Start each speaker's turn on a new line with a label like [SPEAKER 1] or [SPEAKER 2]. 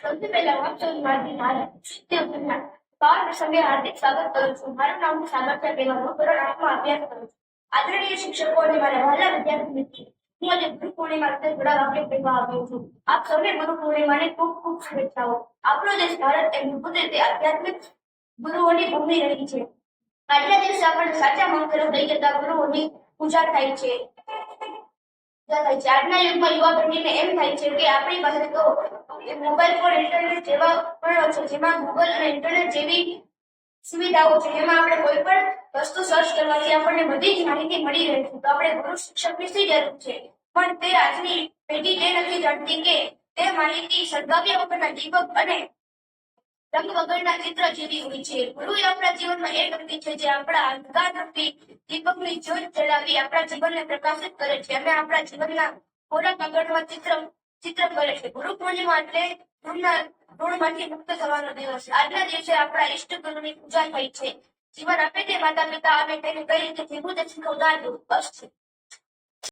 [SPEAKER 1] સૌથી પહેલા હું આપ સૌનું મારા શિક્ષણ પાવર પ્રસંગે હાર્દિક સ્વાગત કરું છું. મારું નામ સામર્થ્ય કહેવાનું ધોરણ 8માં અભ્યાસ કરું છું. આદરણીય શિક્ષકો અને મારા વહાલા વિદ્યાર્થી મિત્રો, હું આજે ગુરુ પૂર્ણિમા સાથે થોડા વાક્ય કહેવા આવ્યો છું. આપ સૌને ગુરુ પૂર્ણિમાની ખૂબ ખૂબ શુભેચ્છાઓ. આપણો દેશ ભારત એ મૂળભૂત રીતે આધ્યાત્મિક ગુરુઓની ભૂમિ રહી છે. આજના દિવસે આપણને સાચા માર્ગ તરફ લઈ જતા ગુરુઓની પૂજા થાય છે. આજના યુગમાં યુવા પેઢીને એમ થાય છે કે આપણી પાસે તો મોબાઈલ ફોન ઇન્ટરનેટ જેવા પણ છે, જેમાં ગૂગલ અને ઇન્ટરનેટ જેવી સુવિધાઓ છે, જેમાં આપણે કોઈ પણ વસ્તુ સર્ચ કરવાથી આપણને બધી જ માહિતી મળી રહે છે. તો આપણે ગુરુ શિક્ષકની શી જરૂર છે? પણ તે આજની પેઢી તે નથી જાણતી કે તે માહિતી સળગાવ્યા વગરના દીપક અને રંગ વગરના ચિત્ર જેવી હોય છે. ગુરુ એ આપણા જીવનમાં એ વ્યક્તિ છે જે આપણા અંધકારરૂપી દીપકની જ્યોત જલાવી આપણા જીવનને પ્રકાશિત કરે છે અને આપણા જીવનના કોરા કાગળમાં ચિત્ર કરે છે. ગુરુ પૂર્ણિમા એટલે ઋણમાંથી મુક્ત થવાનો દિવસ. આજના દિવસે આપણા ઈષ્ટ ગુરુની પૂજા થાય છે. જીવન આપે તે માતા પિતા અને તેને કઈ રીતે જીવવું તે શીખવનાર ગુરુ બસ છે.